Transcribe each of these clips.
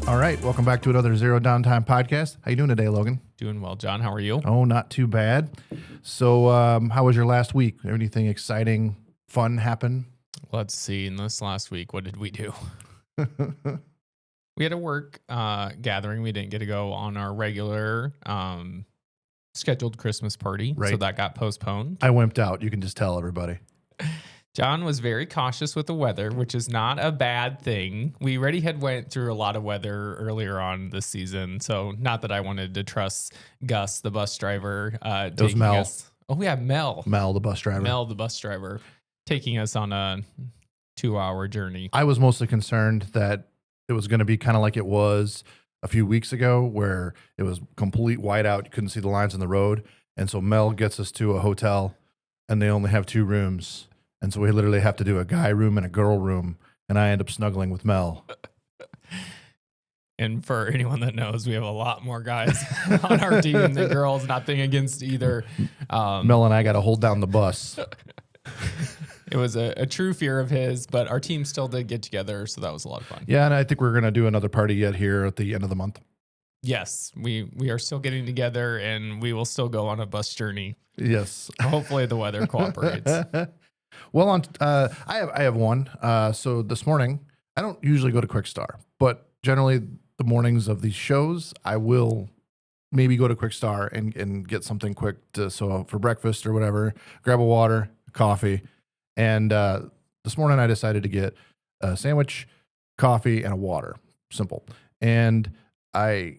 All right, welcome back to another Zero Downtime podcast. How you doing today, Logan? Doing well, John. How are you? Oh, not too bad. So, how was your last week? Anything exciting, fun happen? Let's see. In this last week, what did we do? We had a work gathering. We didn't get to go on our regular scheduled Christmas party, Right. so that got postponed. I wimped out. You can just tell everybody. John was very cautious with the weather, which is not a bad thing. We already had went through a lot of weather earlier on this season, so not that I wanted to trust Gus, the bus driver. It was Mel. Oh yeah, Mel. Mel, the bus driver. Mel, the bus driver, taking us on a 2-hour journey. I was mostly concerned that it was going to be kind of like it was a few weeks ago, where it was complete whiteout. You couldn't see the lines on the road. And so Mel gets us to a hotel, and they only have 2 rooms. And so we literally have to do a guy room and a girl room. And I end up snuggling with Mel. And for anyone that knows, we have a lot more guys on our team than girls. Nothing against either. Mel and I got to hold down the bus. It was a true fear of his, but our team still did get together, so that was a lot of fun. Yeah, and I think we're going to do another party yet here at the end of the month. Yes, we are still getting together, and we will still go on a bus journey. Yes. Hopefully the weather cooperates. Well, I have one. So this morning, I don't usually go to Quick Star, but generally the mornings of these shows, I will maybe go to Quick Star and get something quick so for breakfast or whatever, grab a water, coffee. And this morning I decided to get a sandwich, coffee, and a water. Simple. And I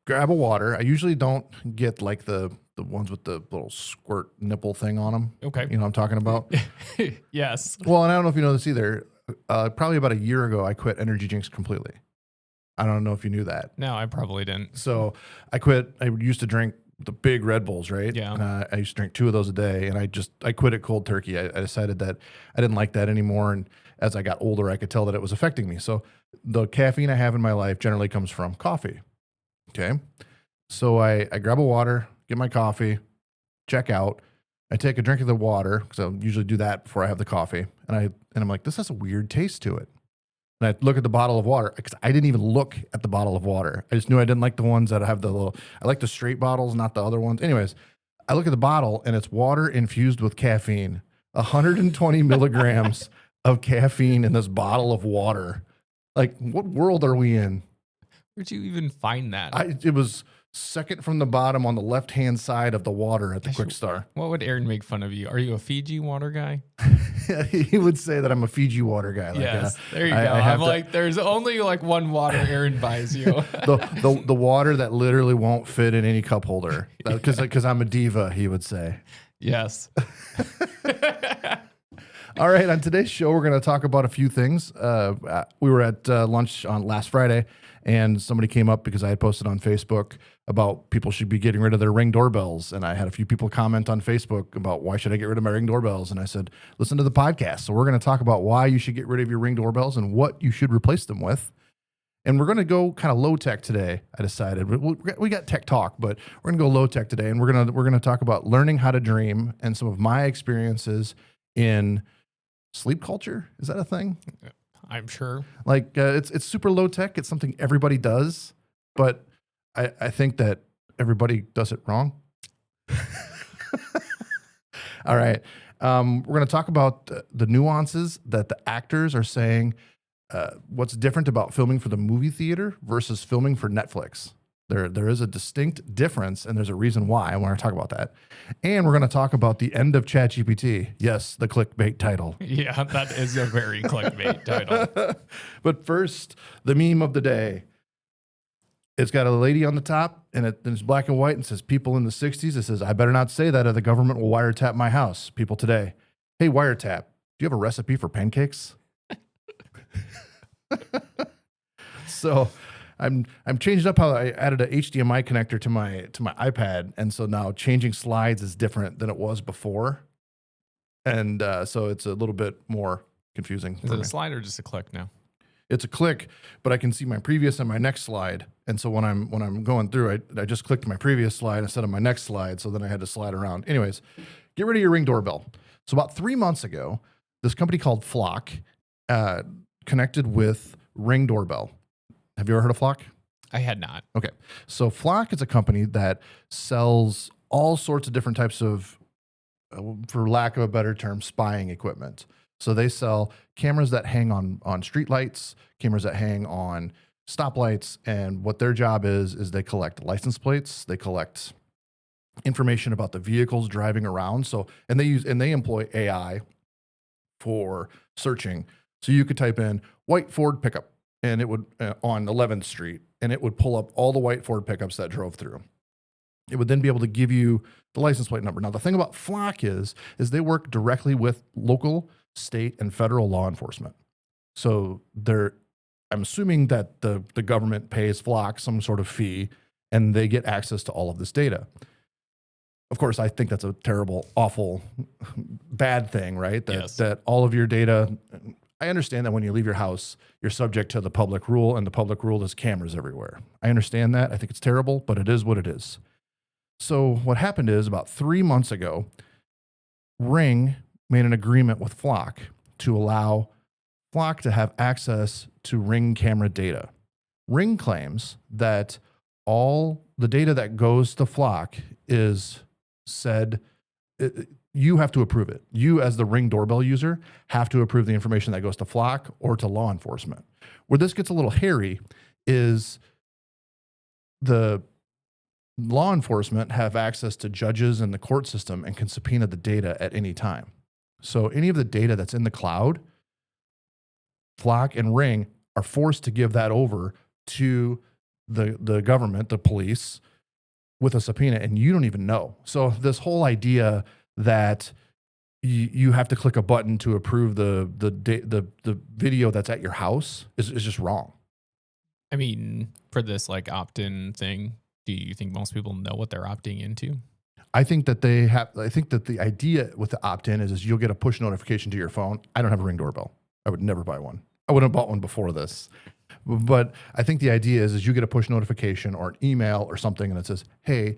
grab a water. I usually don't get like the ones with the little squirt nipple thing on them. Okay. You know what I'm talking about? Yes. Well, and I don't know if you know this either. Probably about a year ago, I quit energy drinks completely. I don't know if you knew that. No, I probably didn't. So I quit. I used to drink the big Red Bulls, right? Yeah. And I used to drink 2 of those a day, and I quit it cold turkey. I decided that I didn't like that anymore, and as I got older, I could tell that it was affecting me. So the caffeine I have in my life generally comes from coffee. Okay. So I grab a water, get my coffee, check out. I take a drink of the water, because I usually do that before I have the coffee, and I'm like, this has a weird taste to it. And I look at the bottle of water, because I didn't even look at the bottle of water. I just knew I didn't like the ones that have I like the straight bottles, not the other ones. Anyways, I look at the bottle, and it's water infused with caffeine. 120 milligrams of caffeine in this bottle of water. Like, what world are we in? Where'd you even find that? It was second from the bottom on the left-hand side of the water at the Quick Star. What would Aaron make fun of you? Are you a Fiji water guy? He would say that I'm a Fiji water guy. Like, yes, there you go. I'm like, there's only like one water Aaron buys you. the water that literally won't fit in any cup holder. Because I'm a diva, he would say. Yes. All right, on today's show, we're going to talk about a few things. We were at lunch on last Friday, and somebody came up because I had posted on Facebook about people should be getting rid of their Ring doorbells. And I had a few people comment on Facebook about why should I get rid of my Ring doorbells? And I said, listen to the podcast. So we're going to talk about why you should get rid of your Ring doorbells and what you should replace them with. And we're going to go kind of low tech today. I decided we got tech talk, but we're going to go low tech today. And we're going to talk about learning how to dream and some of my experiences in sleep culture. Is that a thing? I'm sure. Like it's super low tech. It's something everybody does, but I think that everybody does it wrong. All right. We're going to talk about the nuances that the actors are saying. What's different about filming for the movie theater versus filming for Netflix. There is a distinct difference, and there's a reason why. I want to talk about that. And we're going to talk about the end of ChatGPT. Yes, the clickbait title. Yeah, that is a very clickbait title. But first, the meme of the day. It's got a lady on the top, and it's black and white, and says, people in the 60s. It says, I better not say that or the government will wiretap my house. People today. Hey, wiretap, do you have a recipe for pancakes? So I'm changing up how I added an HDMI connector to my iPad, and so now changing slides is different than it was before, and so it's a little bit more confusing. Is it a slide or just a click now? It's a click, but I can see my previous and my next slide, and so when I'm going through, I just clicked my previous slide instead of my next slide, so then I had to slide around. Anyways, get rid of your Ring doorbell. So about 3 months ago, this company called Flock connected with Ring doorbell. Have you ever heard of Flock? I had not. Okay. So Flock is a company that sells all sorts of different types of, for lack of a better term, spying equipment. So they sell cameras that hang on street lights, cameras that hang on stoplights, and what their job is they collect license plates, they collect information about the vehicles driving around. So and they employ AI for searching. So you could type in white Ford pickup and it would on 11th Street, and it would pull up all the white Ford pickups that drove through. It would then be able to give you the license plate number. Now, the thing about Flock is they work directly with local, state, and federal law enforcement. So I'm assuming that the government pays Flock some sort of fee, and they get access to all of this data. Of course, I think that's a terrible, awful, bad thing, right? That all of your data. I understand that when you leave your house, you're subject to the public rule, and the public rule is cameras everywhere. I understand that. I think it's terrible, but it is what it is. So what happened is about 3 months ago, Ring made an agreement with Flock to allow Flock to have access to Ring camera data. Ring claims that all the data that goes to Flock is said, you have to approve it. You, as the Ring doorbell user, have to approve the information that goes to Flock or to law enforcement. Where this gets a little hairy is the law enforcement have access to judges in the court system and can subpoena the data at any time. So any of the data that's in the cloud, Flock and Ring are forced to give that over to the government, the police, with a subpoena, and you don't even know. So this whole idea that you have to click a button to approve the video that's at your house is just wrong. I mean, for this like opt-in thing, do you think most people know what they're opting into? I think that the idea with the opt-in is you'll get a push notification to your phone. I don't have a Ring doorbell. I would never buy one. I wouldn't have bought one before this. But I think the idea is you get a push notification or an email or something, and it says, hey,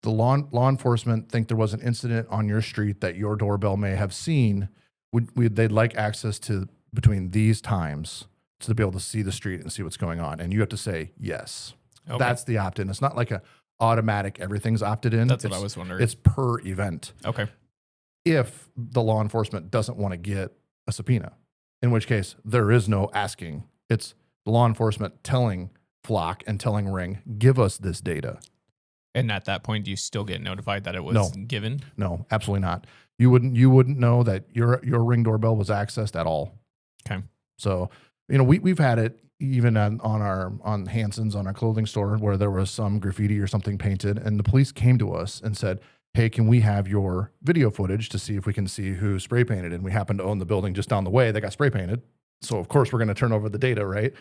the law enforcement think there was an incident on your street that your doorbell may have seen. They'd like access to between these times to be able to see the street and see what's going on. And you have to say yes. Okay. That's the opt-in. It's not like a automatic everything's opted in. That's what I was wondering. It's per event. Okay. If the law enforcement doesn't want to get a subpoena, in which case there is no asking. It's the law enforcement telling Flock and telling Ring, give us this data. And at that point, do you still get notified that it was given? No, absolutely not. You wouldn't know that your Ring doorbell was accessed at all. Okay. So, we've had it even on Hanson's, on our clothing store, where there was some graffiti or something painted, and the police came to us and said, hey, can we have your video footage to see if we can see who spray painted? And we happen to own the building just down the way that got spray painted. So of course we're going to turn over the data, right?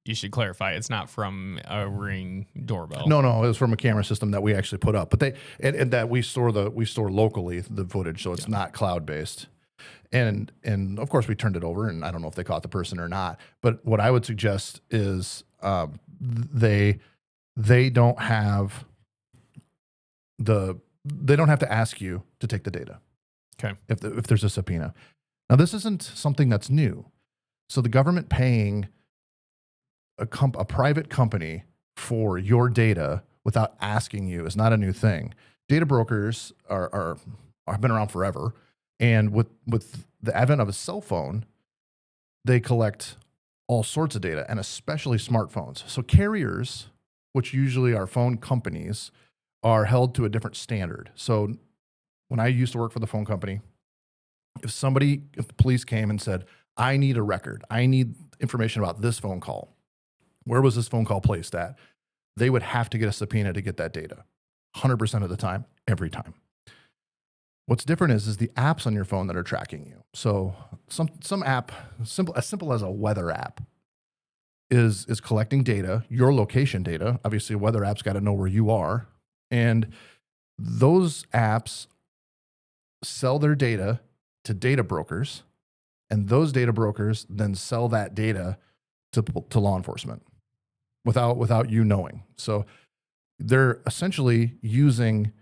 You should clarify, it's not from a Ring doorbell. No, it was from a camera system that we actually put up. But and that we store locally the footage, so it's not cloud based. And of course we turned it over, and I don't know if they caught the person or not. But what I would suggest is they don't have to ask you to take the data. Okay. If there's a subpoena. Now, this isn't something that's new. So the government paying a private company for your data without asking you is not a new thing. Data brokers have been around forever. And with the advent of a cell phone, they collect all sorts of data, and especially smartphones. So carriers, which usually are phone companies, are held to a different standard. So when I used to work for the phone company, if the police came and said, I need a record, I need information about this phone call, where was this phone call placed at? They would have to get a subpoena to get that data 100% of the time, every time. What's different is the apps on your phone that are tracking you. So some app, as simple as a weather app, is collecting data, your location data. Obviously, a weather app's got to know where you are. And those apps sell their data to data brokers, and those data brokers then sell that data to law enforcement without you knowing. So they're essentially using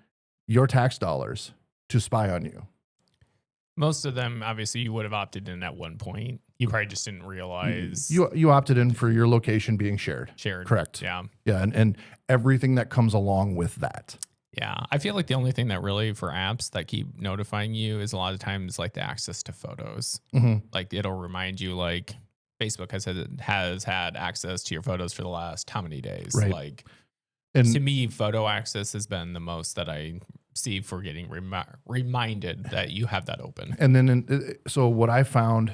your tax dollars to spy on you. Most of them, obviously, you would have opted in at one point. You probably just didn't realize You opted in for your location being shared. shared. Correct. Yeah. Yeah, and everything that comes along with that. Yeah. I feel like the only thing that really for apps that keep notifying you is a lot of times like the access to photos. Mm-hmm. Like it'll remind you like Facebook has had access to your photos for the last how many days? Right. Like And to me, photo access has been the most that I see for getting reminded that you have that open. And then, so what I found,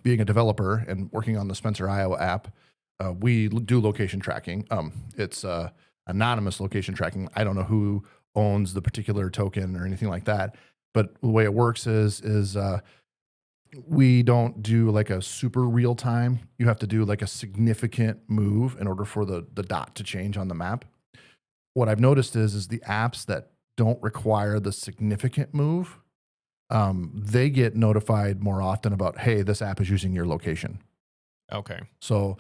being a developer and working on the Spencer, Iowa app, we do location tracking. It's anonymous location tracking. I don't know who owns the particular token or anything like that. But the way it works is we don't do like a super real time. You have to do like a significant move in order for the dot to change on the map. What I've noticed is the apps that don't require the significant move, they get notified more often about, hey, this app is using your location. Okay. So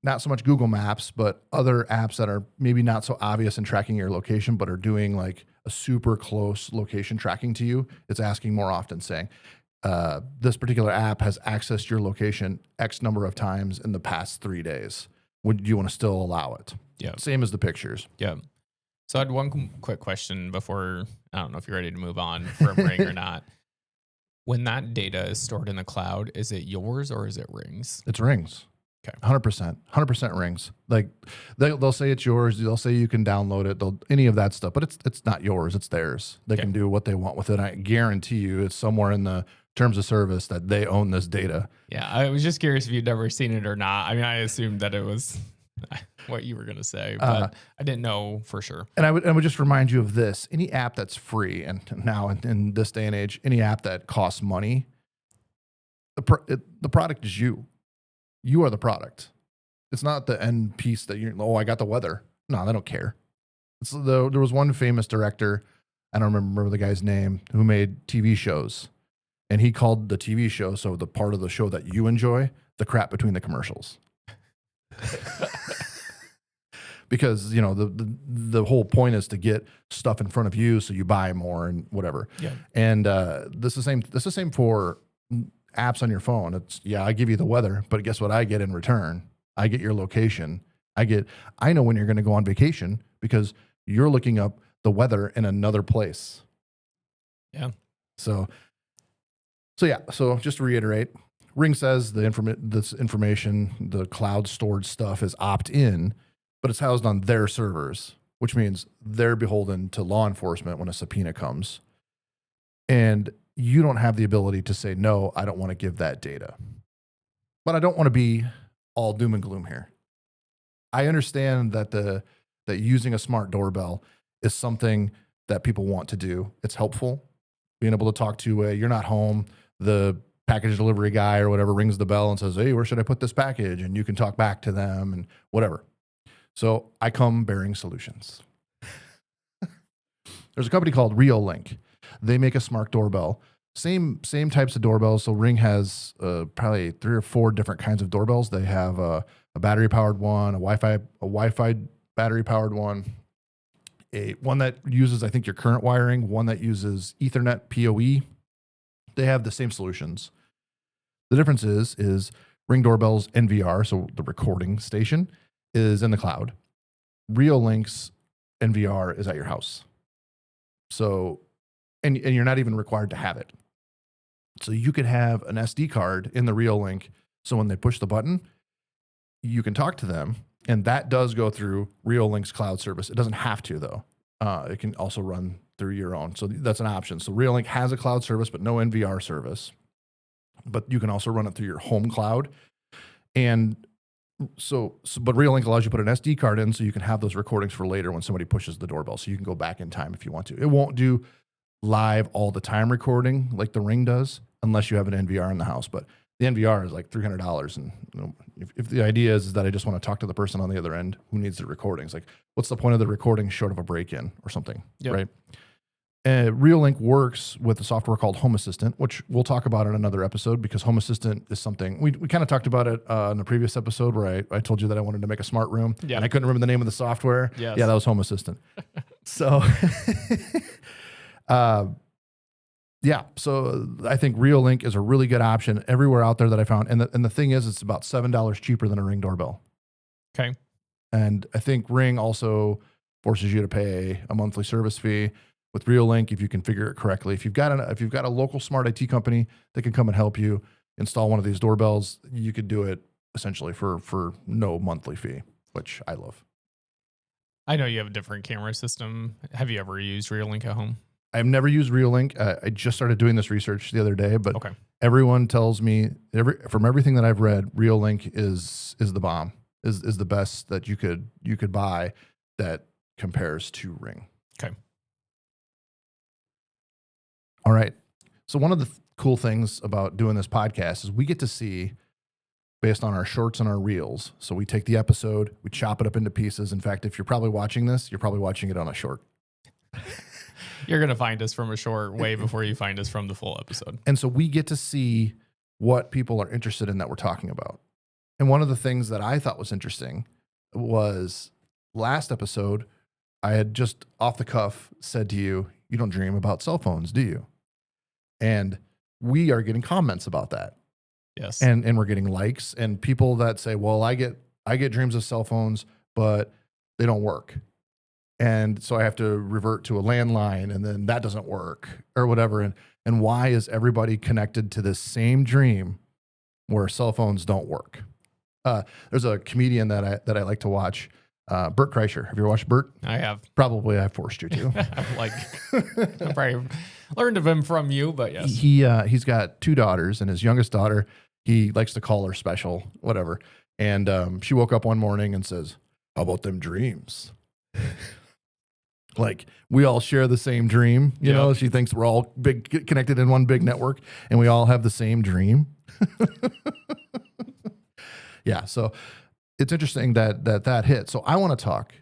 not so much Google Maps, but other apps that are maybe not so obvious in tracking your location, but are doing like a super close location tracking to you. It's asking more often saying, this particular app has accessed your location X number of times in the past 3 days. Would you want to still allow it? Yeah. Same as the pictures. Yeah. So I had one quick question before, I don't know if you're ready to move on from Ring or not. When that data is stored in the cloud, is it yours or is it Ring's? It's Rings. Okay. 100% Rings. Like they'll say it's yours. They'll say you can download it. Any of that stuff, but it's not yours. It's theirs. They can do what they want with it. I guarantee you it's somewhere in the terms of service that they own this data. Yeah. I was just curious if you'd ever seen it or not. I mean, I assumed that it was what you were going to say, but I didn't know for sure. And I would just remind you of this: any app that's free, and now in this day and age, any app that costs money, the product is you. You are the product. It's not the end piece that I got the weather. No, they don't care. There was one famous director, I don't remember the guy's name, who made TV shows, and he called the TV show, so the part of the show that you enjoy, the crap between the commercials. Because the whole point is to get stuff in front of you so you buy more and whatever. Yeah. And this is the same for apps on your phone. I give you the weather, but guess what I get in return? I get your location. I know when you're going to go on vacation because you're looking up the weather in another place. Yeah. So just to reiterate, Ring says this information, the cloud stored stuff is opt-in, but it's housed on their servers, which means they're beholden to law enforcement when a subpoena comes. And you don't have the ability to say, no, I don't want to give that data. But I don't want to be all doom and gloom here. I understand that using a smart doorbell is something that people want to do. It's helpful. Being able to talk to you're not home, the package delivery guy or whatever rings the bell and says, hey, where should I put this package? And you can talk back to them and whatever. So I come bearing solutions. There's a company called Reolink. They make a smart doorbell. Same types of doorbells. So Ring has probably 3 or 4 different kinds of doorbells. They have a battery powered one, a Wi-Fi battery powered one, one that uses, I think, your current wiring, one that uses Ethernet PoE. They have the same solutions. The difference is Ring doorbells NVR, so the recording station, is in the cloud. Reolink's NVR is at your house. So, and you're not even required to have it. So you could have an SD card in the Reolink. So when they push the button, you can talk to them. And that does go through Reolink's cloud service. It doesn't have to, though. It can also run through your own. So that's an option. So Reolink has a cloud service, but no NVR service. But you can also run it through your home cloud. And but Reolink allows you to put an SD card in so you can have those recordings for later when somebody pushes the doorbell. So you can go back in time if you want to. It won't do live all the time recording like the Ring does unless you have an NVR in the house. But the NVR is like $300. And if the idea is that I just want to talk to the person on the other end who needs the recordings, like what's the point of the recording short of a break-in or something, right? Reolink works with a software called Home Assistant, which we'll talk about in another episode because Home Assistant is something we kind of talked about it in the previous episode where I told you that I wanted to make a smart room and I couldn't remember the name of the software. Yes. Yeah, that was Home Assistant. So Yeah. So I think Reolink is a really good option everywhere out there that I found. And the thing is, it's about $7 cheaper than a Ring doorbell. Okay. And I think Ring also forces you to pay a monthly service fee. With Reolink, if you configure it correctly, if you've got a local smart IT company that can come and help you install one of these doorbells, you could do it essentially for no monthly fee, which I love. I know you have a different camera system. Have you ever used Reolink at home? I've never used Reolink. I just started doing this research the other day, but Okay. everyone tells me from everything that I've read, Reolink is the bomb, is the best that you could buy that compares to Ring. Okay. All right. So one of the cool things about doing this podcast is we get to see based on our shorts and our reels. So we take the episode, we chop it up into pieces. In fact, if you're probably watching this, you're probably watching it on a short. You're going to find us from a short way before you find us from the full episode. And so we get to see what people are interested in that we're talking about. And one of the things that I thought was interesting was last episode, I had just off the cuff said to you, you don't dream about cell phones, do you? And we are getting comments about that. Yes. And we're getting likes and people that say, well, I get dreams of cell phones, but they don't work. And so I have to revert to a landline and then that doesn't work or whatever. And why is everybody connected to this same dream where cell phones don't work? There's a comedian that I like to watch, Bert Kreischer. Have you ever watched Bert? I have. Probably I forced you to. I probably learned of him from you, but yes. He's got 2 daughters, and his youngest daughter, he likes to call her special, whatever. And she woke up one morning and says, "How about them dreams?" Like we all share the same dream, you know. She thinks we're all connected in one big network, and we all have the same dream. Yeah, so it's interesting that hit. So I want to talk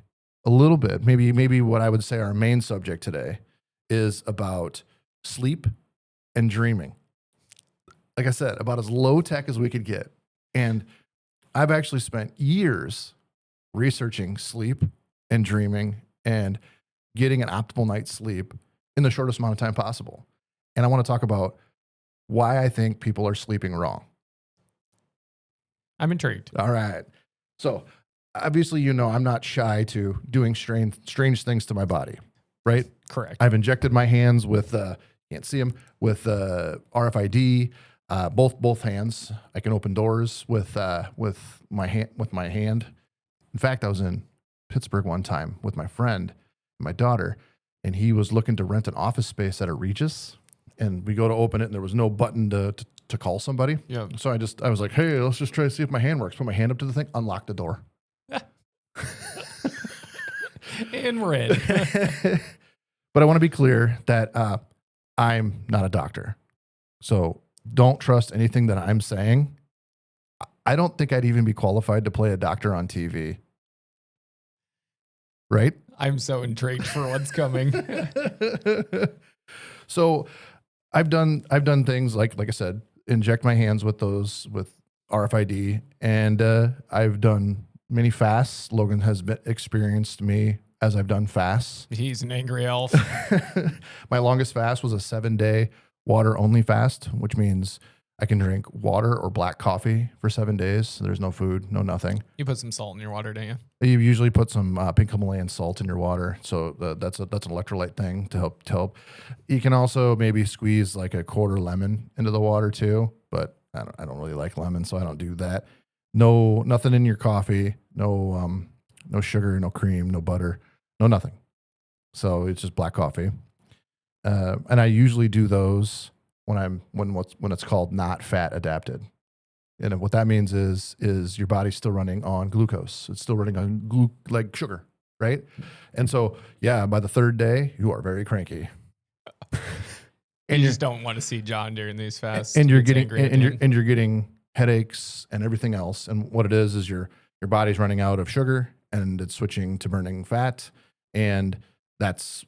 a little bit, maybe what I would say our main subject today is about sleep and dreaming. Like I said, about as low tech as we could get. And I've actually spent years researching sleep and dreaming and getting an optimal night's sleep in the shortest amount of time possible. And I want to talk about why I think people are sleeping wrong. I'm intrigued. All right. So obviously, you know, I'm not shy to doing strange things to my body, right? Correct. I've injected my hands with, can't see them, with RFID, both hands. I can open doors with my hand. In fact, I was in Pittsburgh one time with my friend, and my daughter, and he was looking to rent an office space at a Regis, and we go to open it, and there was no button to call somebody. Yeah. So I was like, hey, let's just try to see if my hand works. Put my hand up to the thing, unlock the door. In red. But I want to be clear that I'm not a doctor. So don't trust anything that I'm saying. I don't think I'd even be qualified to play a doctor on TV. Right? I'm so intrigued for what's coming. So I've done things like I said, inject my hands with RFID, and I've done many fasts. Logan has experienced me as I've done fasts. He's an angry elf. My longest fast was a 7-day water only fast, which means I can drink water or black coffee for 7 days. So there's no food, no nothing. You put some salt in your water, don't you? You usually put some pink Himalayan salt in your water. So that's an electrolyte thing to help. You can also maybe squeeze like a quarter lemon into the water too, but I don't really like lemon, so I don't do that. No, nothing in your coffee. No sugar, no cream, no butter, no nothing. So it's just black coffee. And I usually do those when it's called not fat adapted. And what that means is your body's still running on glucose. It's still running on like sugar, right? And so, yeah, by the 3rd day, you are very cranky. And you just don't want to see John during these fasts. And you're getting headaches and everything else. And what it is your body's running out of sugar and it's switching to burning fat. And that's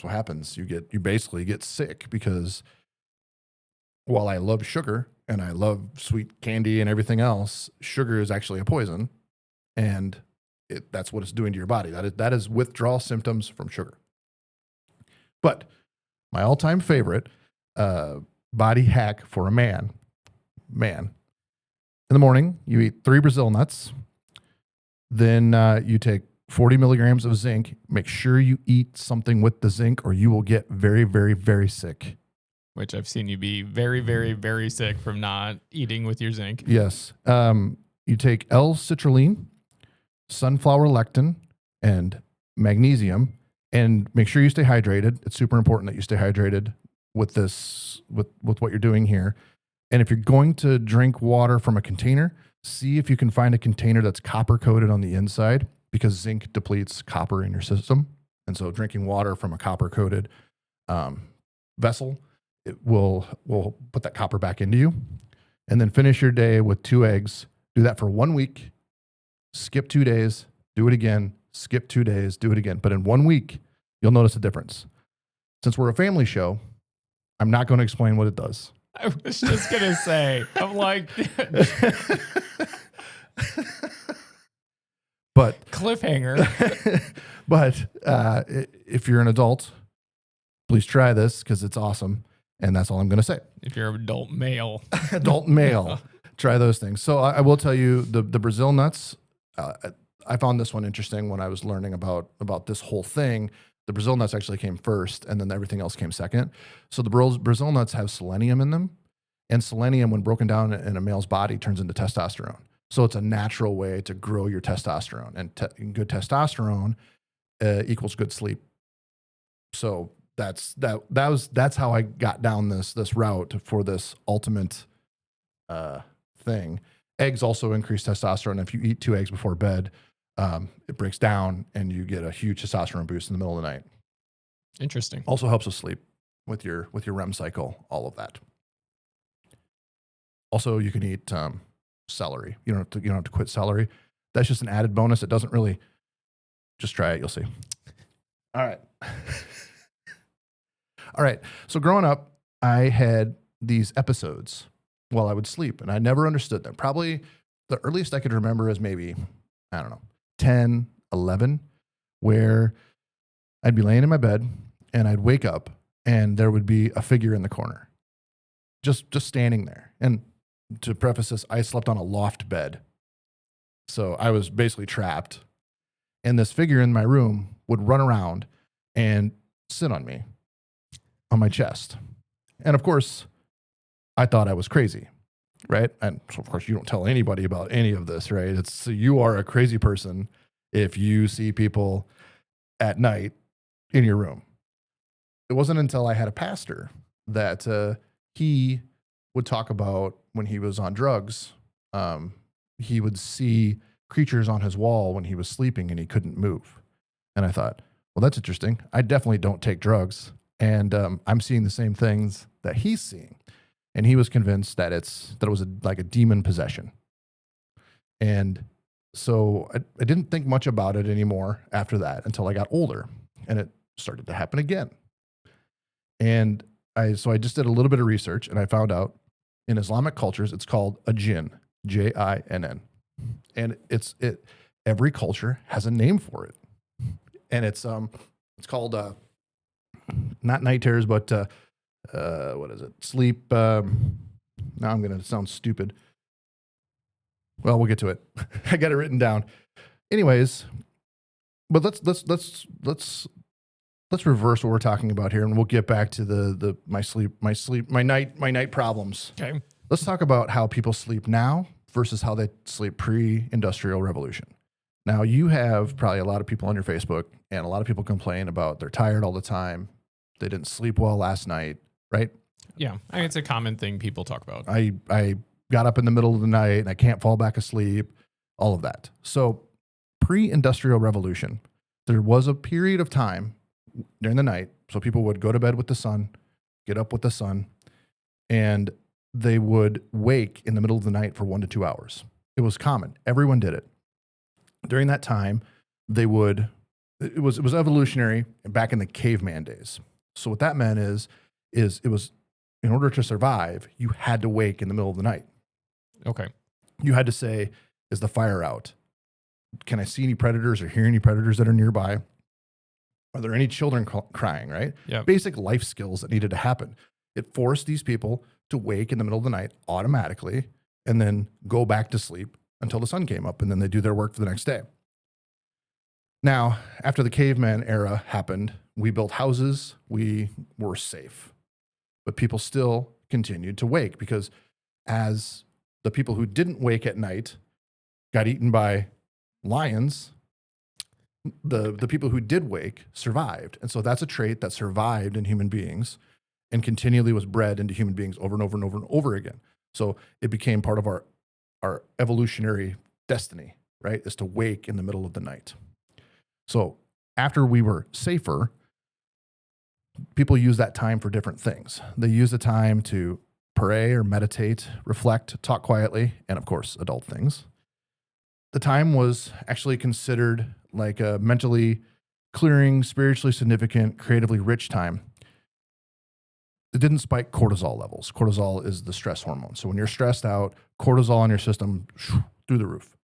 what happens. You basically get sick because while I love sugar and I love sweet candy and everything else, sugar is actually a poison, and that's what it's doing to your body. That is withdrawal symptoms from sugar. But my all-time favorite body hack for a man. In the morning, you eat 3 Brazil nuts. Then you take 40 milligrams of zinc. Make sure you eat something with the zinc or you will get very, very, very sick. Which I've seen you be very, very, very sick from not eating with your zinc. Yes. You take L-citrulline, sunflower lectin, and magnesium, and make sure you stay hydrated. It's super important that you stay hydrated with this, with what you're doing here. And if you're going to drink water from a container, see if you can find a container that's copper coated on the inside, because zinc depletes copper in your system. And so drinking water from a copper coated vessel, it will put that copper back into you. And then finish your day with 2 eggs. Do that for 1 week. Skip 2 days. Do it again. Skip 2 days. Do it again. But in 1 week, you'll notice a difference. Since we're a family show, I'm not going to explain what it does. I was just going to say, I'm like, but cliffhanger. But if you're an adult, please try this because it's awesome. And that's all I'm going to say. If you're an adult male. Adult male, try those things. So I will tell you the Brazil nuts, I found this one interesting when I was learning about this whole thing. The Brazil nuts actually came first, and then everything else came second. So the Brazil nuts have selenium in them, and selenium, when broken down in a male's body, turns into testosterone. So it's a natural way to grow your testosterone, and good testosterone equals good sleep. So that's how I got down this route for this ultimate thing. Eggs also increase testosterone. If you eat 2 eggs before bed, it breaks down and you get a huge testosterone boost in the middle of the night. Interesting. Also helps with sleep, with your REM cycle, all of that. Also, you can eat celery. You don't have to quit celery. That's just an added bonus. It doesn't really. Just try it. You'll see. All right. All right. So growing up, I had these episodes while I would sleep, and I never understood them. Probably the earliest I could remember is maybe, I don't know, 10, 11, where I'd be laying in my bed and I'd wake up and there would be a figure in the corner, just standing there. And to preface this, I slept on a loft bed. So I was basically trapped. And this figure in my room would run around and sit on me, on my chest. And of course, I thought I was crazy, right? And so of course, you don't tell anybody about any of this, right? You are a crazy person if you see people at night in your room. It wasn't until I had a pastor that he would talk about when he was on drugs. He would see creatures on his wall when he was sleeping and he couldn't move. And I thought, well, that's interesting. I definitely don't take drugs. And I'm seeing the same things that he's seeing. And he was convinced that it was like a demon possession. And so I didn't think much about it anymore after that until I got older, and it started to happen again. And I just did a little bit of research, and I found out in Islamic cultures it's called a jinn, Jinn, and every culture has a name for it, and it's called not night terrors, but what is it? Sleep. Now I'm going to sound stupid. Well, we'll get to it. I got it written down. Anyways, but let's reverse what we're talking about here, and we'll get back to my night problems. Okay. Let's talk about how people sleep now versus how they sleep pre-industrial revolution. Now, you have probably a lot of people on your Facebook, and a lot of people complain about they're tired all the time. They didn't sleep well last night, right? Yeah, I mean, it's a common thing people talk about. I got up in the middle of the night and I can't fall back asleep, all of that. So pre-industrial revolution, there was a period of time during the night. So people would go to bed with the sun, get up with the sun, and they would wake in the middle of the night for 1 to 2 hours. It was common. Everyone did it. During that time, it was evolutionary back in the caveman days. So what that meant is it was, in order to survive, you had to wake in the middle of the night. Okay. You had to say, is the fire out? Can I see any predators or hear any predators that are nearby? Are there any children crying, right? Yeah. Basic life skills that needed to happen. It forced these people to wake in the middle of the night automatically and then go back to sleep until the sun came up, and then they do their work for the next day. Now, after the caveman era happened, we built houses, we were safe, but people still continued to wake because as the people who didn't wake at night got eaten by lions, the people who did wake survived. And so that's a trait that survived in human beings and continually was bred into human beings over and over and over and over again. So it became part of our evolutionary destiny, right? Is to wake in the middle of the night. So after we were safer, people use that time for different things. They use the time to pray or meditate, reflect, talk quietly, and of course, adult things. The time was actually considered like a mentally clearing, spiritually significant, creatively rich time. It didn't spike cortisol levels. Cortisol is the stress hormone. So when you're stressed out, cortisol in your system through the roof.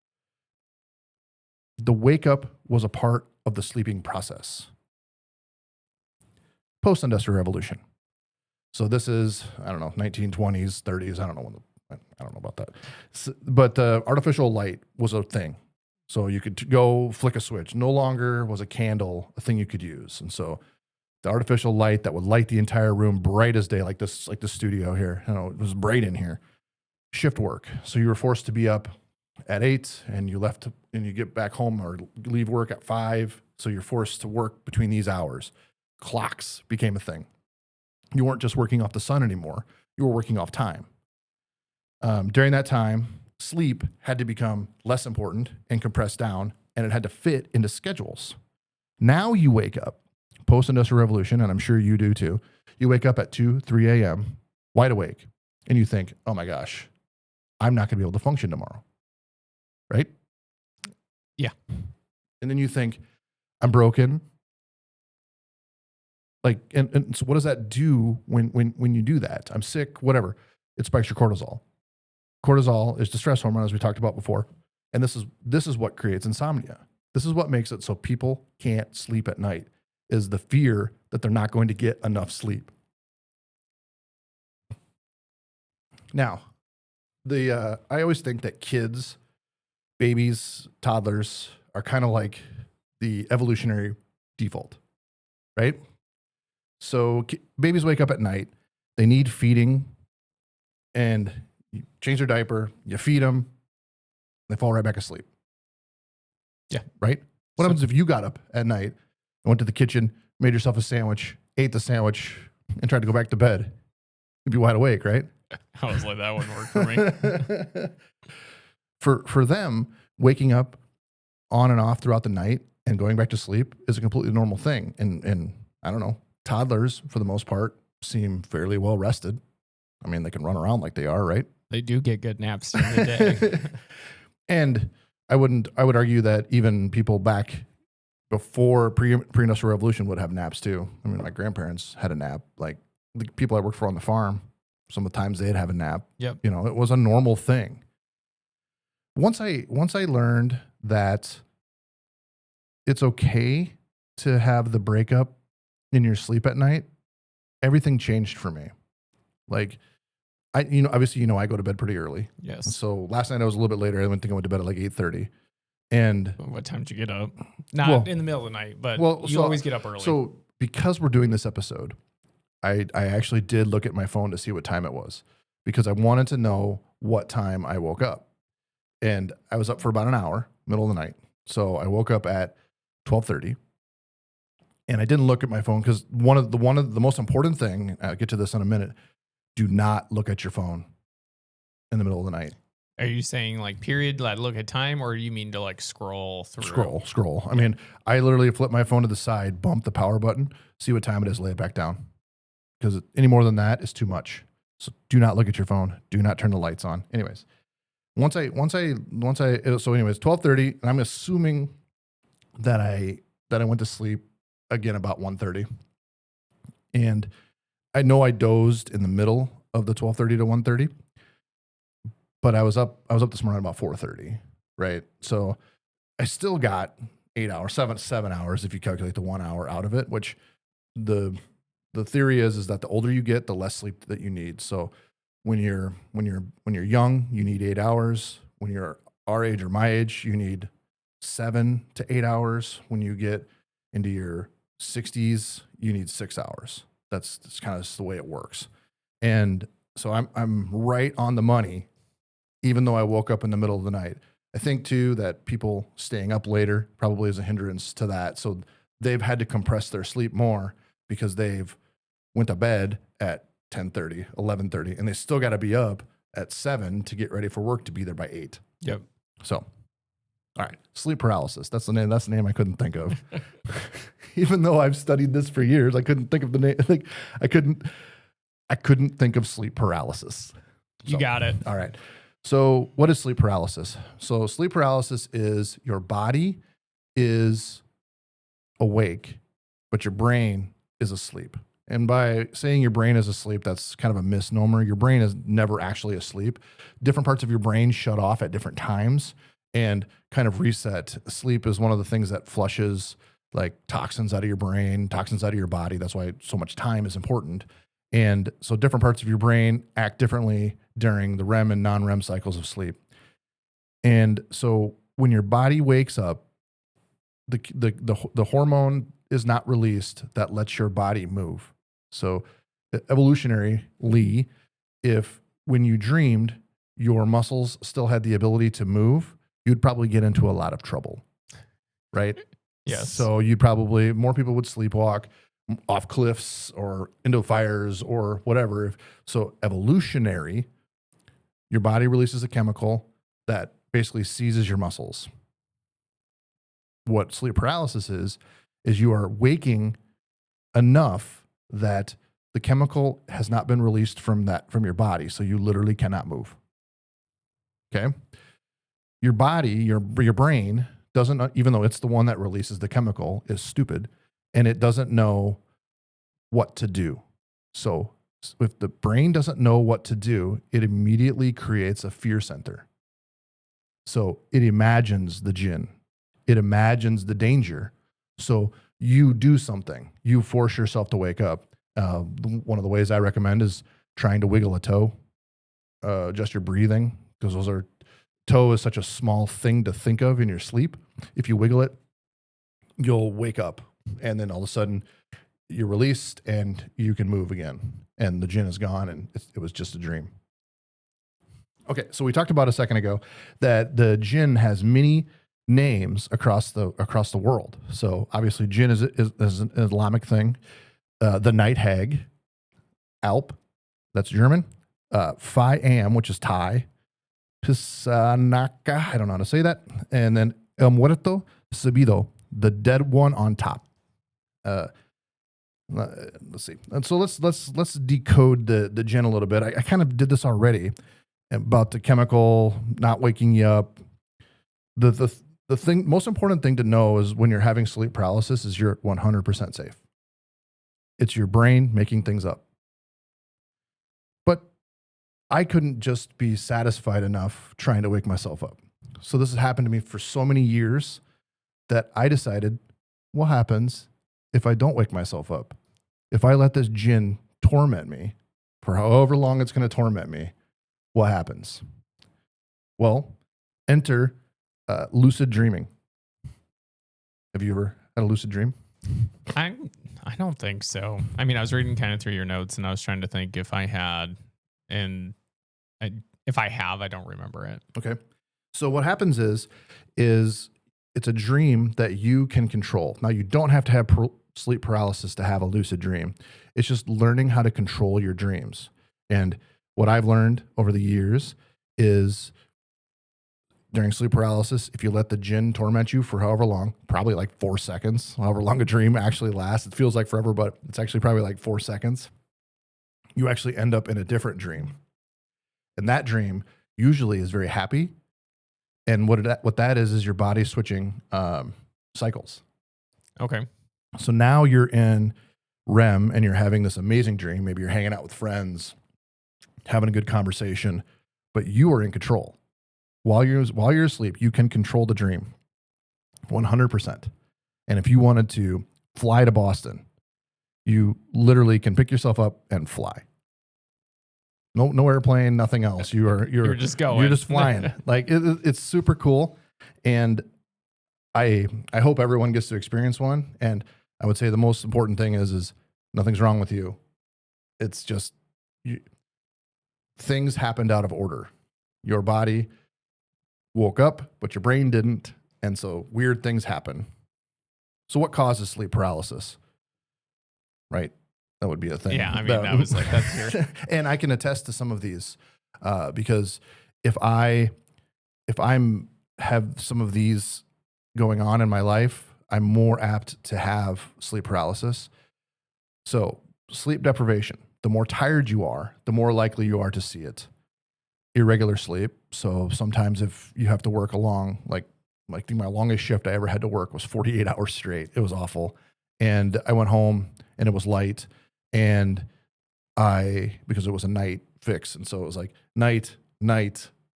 The wake up was a part of the sleeping process. Post-industrial revolution. So this is, I don't know, 1920s, 30s. I don't know about that. But artificial light was a thing. So you could go flick a switch. No longer was a candle a thing you could use. And so the artificial light that would light the entire room bright as day, like the studio here, it was bright in here. Shift work. So you were forced to be up at 8 and you get back home or leave work at 5. So you're forced to work between these hours. Clocks became a thing. You weren't just working off the sun anymore. You were working off time. During that time, sleep had to become less important and compressed down, and it had to fit into schedules. Now you wake up, post-industrial revolution, and I'm sure you do too. You wake up at 2, 3 a.m., wide awake, and you think, oh my gosh, I'm not going to be able to function tomorrow. Right? Yeah. And then you think, I'm broken. Like, and so what does that do when you do that? I'm sick, whatever. It spikes your cortisol. Cortisol is the stress hormone, as we talked about before. And this is what creates insomnia. This is what makes it so people can't sleep at night, is the fear that they're not going to get enough sleep. Now, I always think that kids, babies, toddlers are kind of like the evolutionary default, right? So babies wake up at night, they need feeding, and you change their diaper, you feed them, they fall right back asleep. Yeah. Right? What happens if you got up at night and went to the kitchen, made yourself a sandwich, ate the sandwich, and tried to go back to bed? You'd be wide awake, right? I was like, that wouldn't work for me. For them, waking up on and off throughout the night and going back to sleep is a completely normal thing. And I don't know, toddlers, for the most part, seem fairly well rested. I mean, they can run around like they are, right? They do get good naps during the day. And I would argue that even people back before pre-industrial revolution would have naps too. I mean, my grandparents had a nap. Like the people I worked for on the farm, some of the times they'd have a nap. Yep. It was a normal thing. Once I learned that it's okay to have the breakup in your sleep at night, everything changed for me. Like, obviously, I go to bed pretty early. Yes. So last night I was a little bit later. I went to bed at like 8:30. And what time did you get up? Not in the middle of the night, but you always get up early. So because we're doing this episode, I actually did look at my phone to see what time it was because I wanted to know what time I woke up. And I was up for about an hour, middle of the night. So I woke up at 12:30. And I didn't look at my phone because one of the most important thing, I'll get to this in a minute, do not look at your phone in the middle of the night. Are you saying like period, like look at time, or you mean to like scroll through? Scroll. I mean, I literally flip my phone to the side, bump the power button, see what time it is, lay it back down. Because any more than that is too much. So do not look at your phone. Do not turn the lights on. Anyways, so anyways, 12:30, and I'm assuming that I went to sleep again about 1:30. And I know I dozed in the middle of the 12:30 to 1:30, but I was up this morning about 4:30, right? So I still got 8 hours, seven hours if you calculate the 1 hour out of it, which the the theory is that the older you get, the less sleep that you need. So when you're young, you need 8 hours. When you're our age or my age, you need 7 to 8 hours. When you get into your 60s, you need 6 hours. That's kind of just the way it works. And so I'm right on the money, even though I woke up in the middle of the night. I think too that people staying up later probably is a hindrance to that. So they've had to compress their sleep more because they've went to bed at 10:30, 11:30, and they still got to be up at 7 to get ready for work to be there by 8. Yep. So, all right, sleep paralysis. That's the name. That's the name I couldn't think of. Even though I've studied this for years, I couldn't think of the name. Like I couldn't think of sleep paralysis. You got it. All right. So what is sleep paralysis? So sleep paralysis is your body is awake, but your brain is asleep. And by saying your brain is asleep, that's kind of a misnomer. Your brain is never actually asleep. Different parts of your brain shut off at different times and kind of reset. Sleep is one of the things that flushes like toxins out of your brain, toxins out of your body. That's why so much time is important. And so different parts of your brain act differently during the REM and non-REM cycles of sleep. And so when your body wakes up, the hormone is not released that lets your body move. So evolutionarily, if when you dreamed, your muscles still had the ability to move, you'd probably get into a lot of trouble, right? Yes. So more people would sleepwalk off cliffs or into fires or whatever. So evolutionary, your body releases a chemical that basically seizes your muscles. What sleep paralysis is you are waking enough that the chemical has not been released from your body. So you literally cannot move. Okay. Your body, your brain doesn't, even though it's the one that releases the chemical, is stupid and it doesn't know what to do. So if the brain doesn't know what to do, it immediately creates a fear center. So it imagines the jinn. It imagines the danger. So you do something. You force yourself to wake up. One of the ways I recommend is trying to wiggle a toe, just your breathing, because toe is such a small thing to think of in your sleep. If you wiggle it, you'll wake up, and then all of a sudden you're released and you can move again, and the jinn is gone, and it was just a dream. Okay, so we talked about a second ago that the jinn has many names across the world. So obviously, jinn is an Islamic thing. The night hag, Alp, that's German. Am, which is Thai. Pisanaka, I don't know how to say that. And then El Muerto Subido, the dead one on top. Let's see. And so let's decode the jinn a little bit. I kind of did this already about the chemical not waking you up. The thing, most important thing to know is when you're having sleep paralysis is you're 100% safe. It's your brain making things up. But I couldn't just be satisfied enough trying to wake myself up. So this has happened to me for so many years that I decided, what happens if I don't wake myself up? If I let this jinn torment me for however long it's going to torment me, what happens? Well, enter lucid dreaming. Have you ever had a lucid dream? I don't think so. I mean, I was reading kind of through your notes and I was trying to think if I had, and if I have, I don't remember it. Okay. So what happens is it's a dream that you can control. Now, you don't have to have sleep paralysis to have a lucid dream. It's just learning how to control your dreams. And what I've learned over the years is during sleep paralysis, if you let the jinn torment you for however long, probably like 4 seconds, however long a dream actually lasts, it feels like forever, but it's actually probably like 4 seconds, you actually end up in a different dream. And that dream usually is very happy. And what that is your body switching cycles. Okay. So now you're in REM and you're having this amazing dream. Maybe you're hanging out with friends, having a good conversation, but you are in control. While you're asleep, you can control the dream 100%. And if you wanted to fly to Boston You literally can pick yourself up and fly. No airplane, nothing else. You're just going. You're just flying. Like it's super cool. And I hope everyone gets to experience one. And I would say the most important thing is nothing's wrong with you. It's just things happened out of order. Your body woke up, but your brain didn't. And so weird things happen. So what causes sleep paralysis? Right? That would be a thing. Yeah, I mean, that was like, that's your... And I can attest to some of these because if I'm have some of these going on in my life, I'm more apt to have sleep paralysis. So sleep deprivation, the more tired you are, the more likely you are to see it. Irregular sleep. So sometimes if you have to work I think my longest shift I ever had to work was 48 hours straight. It was awful. And I went home and it was light and because it was a night fix. And so it was like night,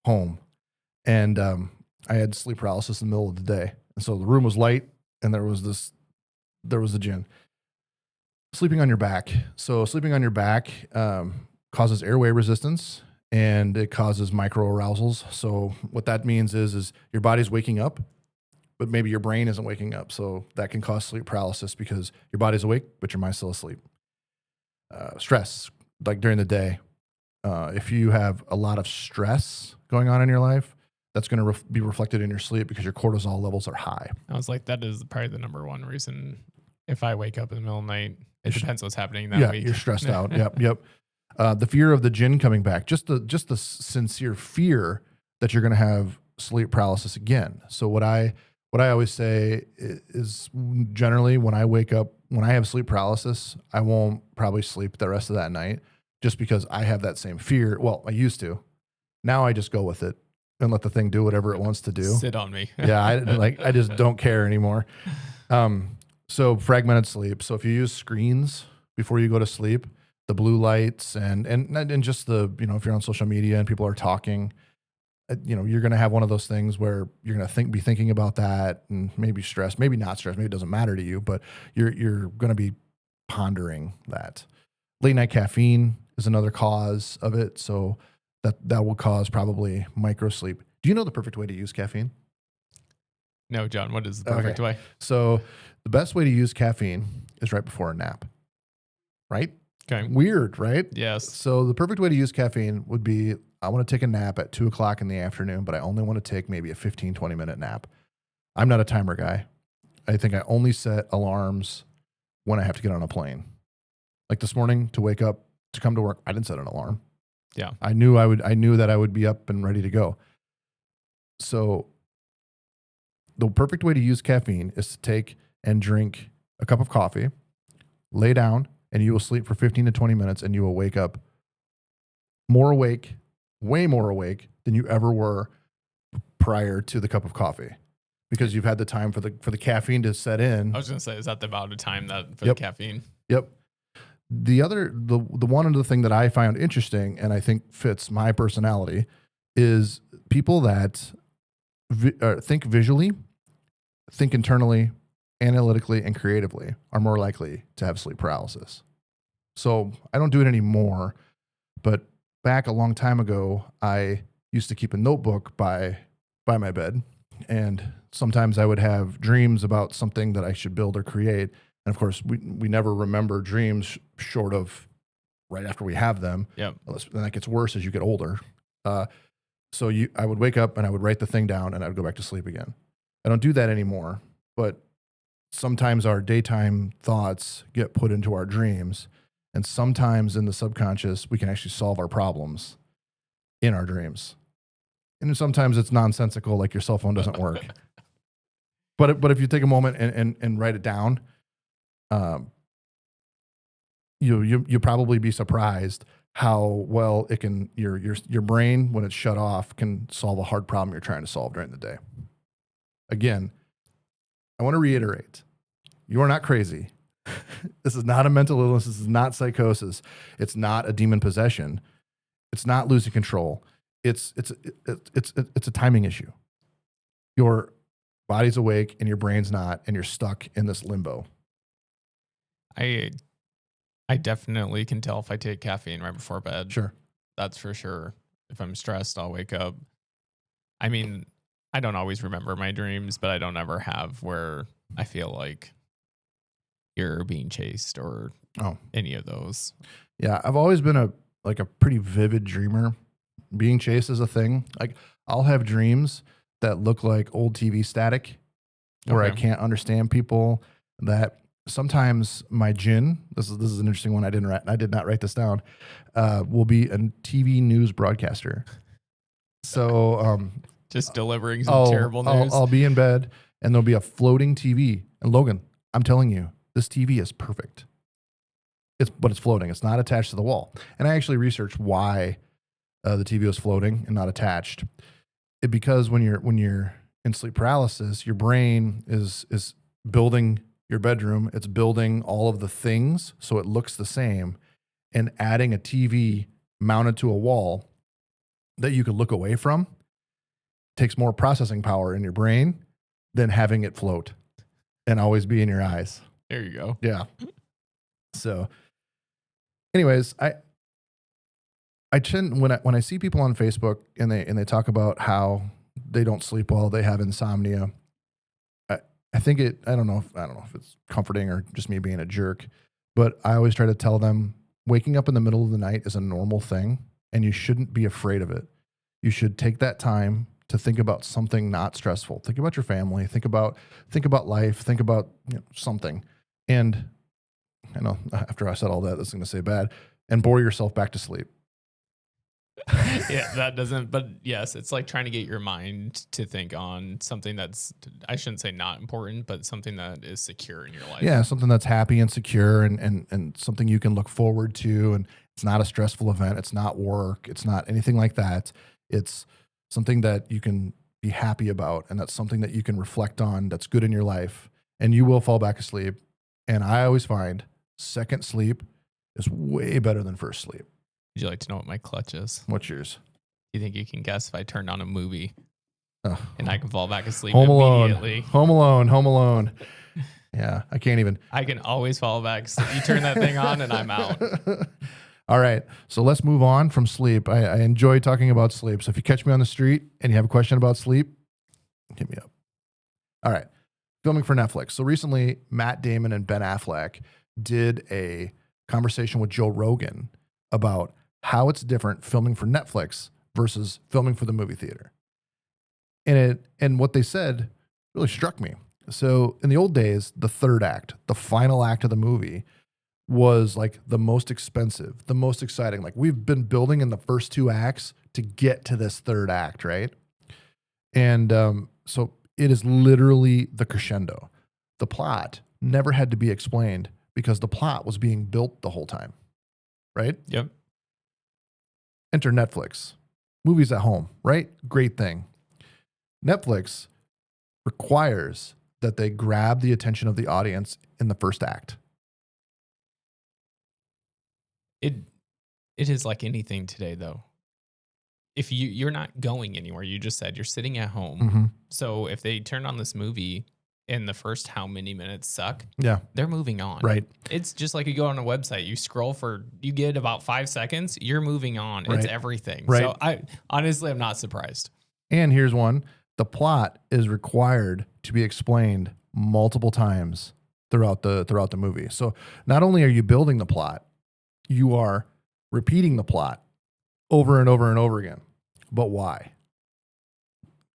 home. And I had sleep paralysis in the middle of the day. And so the room was light and there was the gin. Sleeping on your back. So sleeping on your back causes airway resistance and it causes microarousals. So what that means is your body's waking up, but maybe your brain isn't waking up. So that can cause sleep paralysis because your body's awake, but your mind's still asleep. Stress, like during the day. If you have a lot of stress going on in your life, that's going to be reflected in your sleep because your cortisol levels are high. I was like, that is probably the number one reason if I wake up in the middle of the night, it depends what's happening that week. You're stressed out. Yep. The fear of the gin coming back, just the sincere fear that you're going to have sleep paralysis again. So what I always say is generally when I wake up, when I have sleep paralysis, I won't probably sleep the rest of that night just because I have that same fear. Well, I used to. Now I just go with it and let the thing do whatever it wants to do. Sit on me. Yeah, I just don't care anymore. So fragmented sleep. So if you use screens before you go to sleep, the blue lights and just the, if you're on social media and people are talking, you're going to have one of those things where you're going to be thinking about that and maybe stressed, maybe not stressed, maybe it doesn't matter to you, but you're going to be pondering that. Late night caffeine is another cause of it. So that will cause probably micro sleep. Do you know the perfect way to use caffeine? No, John, what is the perfect way? So the best way to use caffeine is right before a nap, right? Okay. Weird, right? Yes. So the perfect way to use caffeine would be, I want to take a nap at 2:00 in the afternoon, but I only want to take maybe a 15, 20-minute nap. I'm not a timer guy. I think I only set alarms when I have to get on a plane. Like this morning to wake up, to come to work, I didn't set an alarm. Yeah. I knew that I would be up and ready to go. So the perfect way to use caffeine is to take and drink a cup of coffee, lay down, and you will sleep for 15 to 20 minutes and you will wake up more awake, way more awake than you ever were prior to the cup of coffee because you've had the time for the caffeine to set in. I was going to say, is that the amount of time that for the caffeine? Yep. The one other thing that I found interesting and I think fits my personality is people that think visually, think internally, analytically, and creatively are more likely to have sleep paralysis. So I don't do it anymore, but back a long time ago, I used to keep a notebook by my bed. And sometimes I would have dreams about something that I should build or create. And of course, we never remember dreams short of right after we have them. Yep. And that gets worse as you get older. So I would wake up and I would write the thing down and I would go back to sleep again. I don't do that anymore, but sometimes our daytime thoughts get put into our dreams. And sometimes in the subconscious, we can actually solve our problems in our dreams. And sometimes it's nonsensical, like your cell phone doesn't work. But if you take a moment and write it down, you'll probably be surprised how well it can your brain, when it's shut off, can solve a hard problem you're trying to solve during the day. Again, I want to reiterate, you are not crazy. This is not a mental illness. This is not psychosis. It's not a demon possession. It's not losing control. It's a timing issue. Your body's awake and your brain's not, and you're stuck in this limbo. I I definitely can tell if I take caffeine right before bed. Sure. That's for sure. If I'm stressed, I'll wake up. I mean, I don't always remember my dreams, but I don't ever have where I feel like you're being chased or Oh, any of those. yeah. I've always been a pretty vivid dreamer. Being chased is a thing. Like I'll have dreams that look like old TV static where I Okay. can't understand people. That sometimes my jinn, this is an interesting one. I did not write this down. Will be a TV news broadcaster. So Just delivering some terrible news. I'll be in bed and there'll be a floating TV. And Logan, I'm telling you, this TV is perfect. But it's floating. It's not attached to the wall. And I actually researched why the TV was floating and not attached. Because when you're in sleep paralysis, your brain is building your bedroom. It's building all of the things so it looks the same, and adding a TV mounted to a wall that you could look away from takes more processing power in your brain than having it float and always be in your eyes. There you go. Yeah. So, anyways, I tend when I see people on Facebook and they talk about how they don't sleep well, they have insomnia. I think I don't know if it's comforting or just me being a jerk, but I always try to tell them waking up in the middle of the night is a normal thing and you shouldn't be afraid of it. You should take that time to think about something not stressful. Think about your family, think about life, think about something. And I know after I said all that, that's going to say bad, and bore yourself back to sleep. Yeah, that doesn't, but yes, it's like trying to get your mind to think on something that's, I shouldn't say not important, but something that is secure in your life. Yeah, something that's happy and secure and something you can look forward to. And it's not a stressful event. It's not work. It's not anything like that. It's something that you can be happy about. And that's something that you can reflect on that's good in your life. And you will fall back asleep. And I always find second sleep is way better than first sleep. Would you like to know what my clutch is? What's yours? Do you think you can guess if I turned on a movie Oh, and I can fall back asleep Home immediately? Alone. Home Alone. Yeah, I can't even. I can always fall back asleep. You turn that thing on and I'm out. All right. So let's move on from sleep. I enjoy talking about sleep. So if you catch me on the street and you have a question about sleep, hit me up. All right. Filming for Netflix. So recently, Matt Damon and Ben Affleck did a conversation with Joe Rogan about how it's different filming for Netflix versus filming for the movie theater. And what they said really struck me. So in the old days, the third act, the final act of the movie, was like the most expensive, the most exciting. Like we've been building in the first two acts to get to this third act, right? And so it is literally the crescendo. The plot never had to be explained because the plot was being built the whole time, right? Yep. Enter Netflix. Movies at home, right? Great thing. Netflix requires that they grab the attention of the audience in the first act. It is like anything today though. If you're not going anywhere, you just said you're sitting at home. Mm-hmm. So if they turn on this movie and the first how many minutes suck, Yeah. they're moving on. Right. It's just like you go on a website, you scroll you get about 5 seconds, you're moving on. Right. It's everything. Right. So I'm not surprised. And here's one. The plot is required to be explained multiple times throughout the movie. So not only are you building the plot, you are repeating the plot over and over and over again. But why?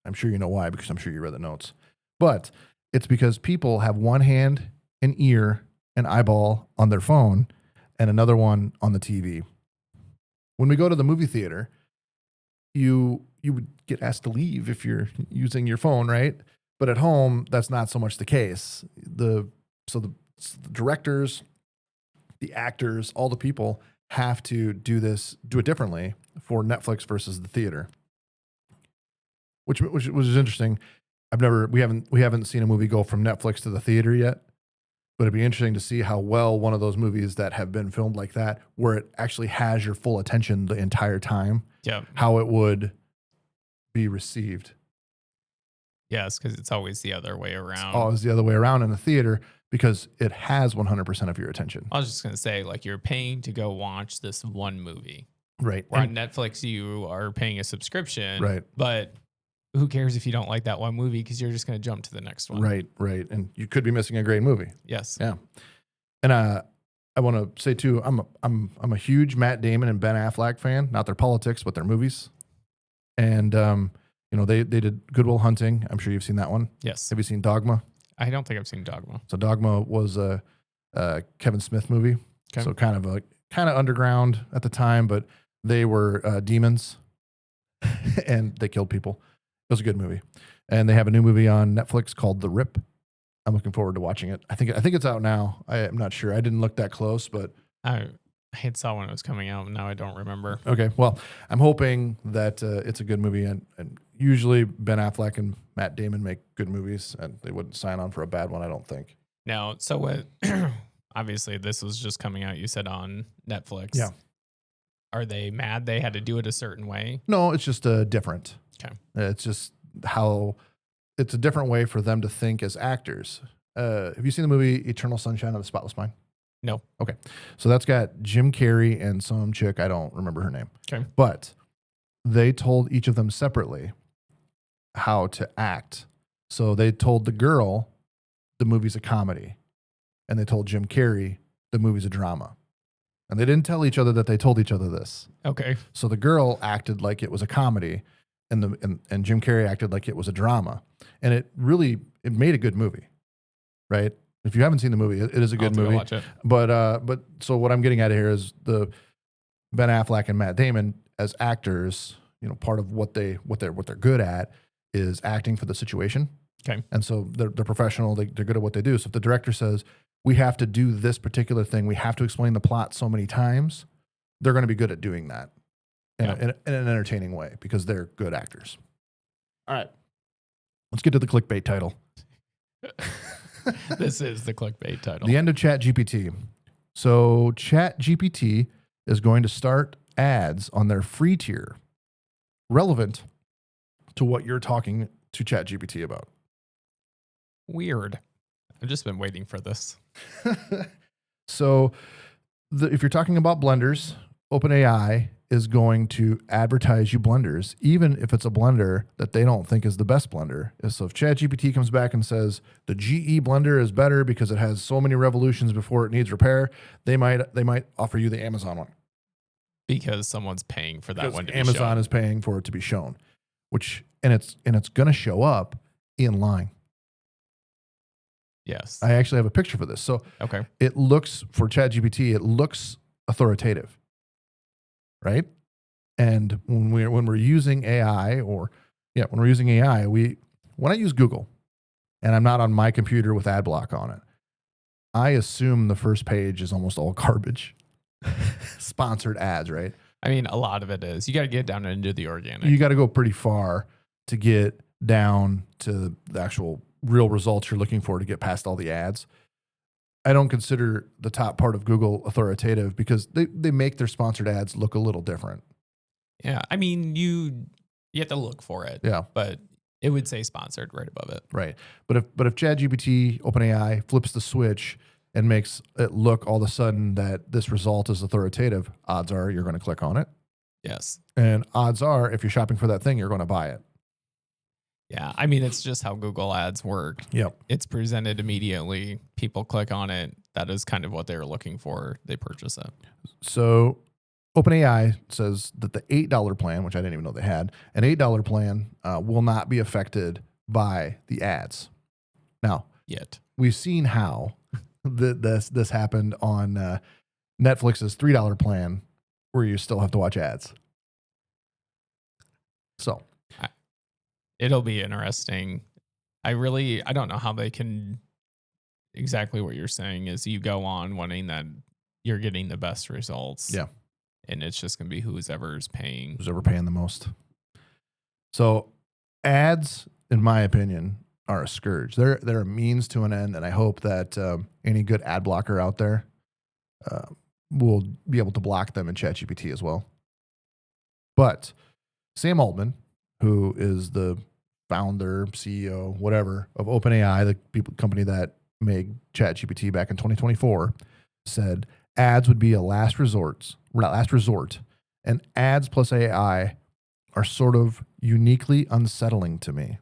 I'm sure you know why, because I'm sure you read the notes. But it's because people have one hand, an ear, an eyeball on their phone, and another one on the TV. When we go to the movie theater, you would get asked to leave if you're using your phone, right? But at home, that's not so much the case. The directors, the actors, all the people have to do it differently for Netflix versus the theater, which was interesting. We haven't seen a movie go from Netflix to the theater yet, but it'd be interesting to see how well one of those movies that have been filmed like that, where it actually has your full attention the entire time, how it would be received. Yes, because it's always the other way around. It's always the other way around in the theater. because it has 100% of your attention. I was just gonna say, like, you're paying to go watch this one movie. Right. Where on And- Netflix, you are paying a subscription, Right. but who cares if you don't like that one movie because you're just going to jump to the next one. Right. And you could be missing a great movie. Yes. Yeah. And I want to say too, I'm a huge Matt Damon and Ben Affleck fan, not their politics, but their movies. And they did Good Will Hunting. I'm sure you've seen that one. Yes. Have you seen Dogma? I don't think I've seen Dogma. So Dogma was a Kevin Smith movie. Okay. So kind of underground at the time, but they were demons and they killed people. It was a good movie. And they have a new movie on Netflix called The Rip. I'm looking forward to watching it. I think it's out now. I'm not sure. I didn't look that close, but I had saw when it was coming out, and now I don't remember. okay. Well, I'm hoping that it's a good movie. And usually Ben Affleck and Matt Damon make good movies, and they wouldn't sign on for a bad one, I don't think. Now, so what? Obviously, this was just coming out. You said on Netflix. Yeah. Are they mad they had to do it a certain way? No, it's just different. Okay. It's just how it's a different way for them to think as actors. Have you seen the movie Eternal Sunshine of the Spotless Mind? No. Okay. So that's got Jim Carrey and some chick, I don't remember her name. Okay. But they told each of them separately how to act. So they told the girl the movie's a comedy, and they told Jim Carrey the movie's a drama. And they didn't tell each other that they told each other this. Okay. So the girl acted like it was a comedy, and Jim Carrey acted like it was a drama. And it made a good movie, right? If you haven't seen the movie, it is a good movie. Watch it. But so what I'm getting at here is the Ben Affleck and Matt Damon as actors, part of what they're good at is acting for the situation. Okay. And so they're professional. They're good at what they do. So if the director says, we have to do this particular thing, we have to explain the plot so many times, they're going to be good at doing that in an entertaining way because they're good actors. All right. Let's get to the clickbait title. This is the clickbait title. The end of ChatGPT. So ChatGPT is going to start ads on their free tier relevant to what you're talking to ChatGPT about. Weird. I've just been waiting for this. So if you're talking about blenders, OpenAI is going to advertise you blenders, even if it's a blender that they don't think is the best blender. So if ChatGPT comes back and says the GE blender is better because it has so many revolutions before it needs repair, they might offer you the Amazon one. Because someone's paying for that Because one to be Amazon shown. is paying for it to be shown, and it's going to show up in line. Yes. I actually have a picture for this. So Okay. it looks for ChatGPT, it looks authoritative, right? And when we're using AI, when I use Google, and I'm not on my computer with ad block on it, I assume the first page is almost all garbage, sponsored ads, right? I mean, a lot of it is. You got to get down into the organic. You got to go pretty far to get down to the actual real results you're looking for to get past all the ads. I don't consider the top part of Google authoritative because they make their sponsored ads look a little different. Yeah. I mean, you have to look for it. Yeah. But it would say sponsored right above it. Right. But if ChatGPT, OpenAI flips the switch and makes it look all of a sudden that this result is authoritative, odds are you're going to click on it. Yes. And odds are if you're shopping for that thing, you're going to buy it. Yeah. I mean, it's just how Google ads work. Yep. It's presented immediately. People click on it. That is kind of what they're looking for. They purchase it. So OpenAI says that the $8 plan, which I didn't even know they had, an $8 plan will not be affected by the ads. Now, Yet. we've seen how this happened on Netflix's $3 plan where you still have to watch ads. So It'll be interesting. I don't know how they can, exactly what you're saying is you go on wanting that you're getting the best results. Yeah. And it's just going to be who's paying. who's ever paying the most. So ads, in my opinion, are a scourge. They're a means to an end, and I hope that any good ad blocker out there will be able to block them in ChatGPT as well. But Sam Altman, who is the founder, CEO, whatever, of OpenAI, the company that made ChatGPT back in 2024, said ads would be a last resort, and ads plus AI are sort of uniquely unsettling to me.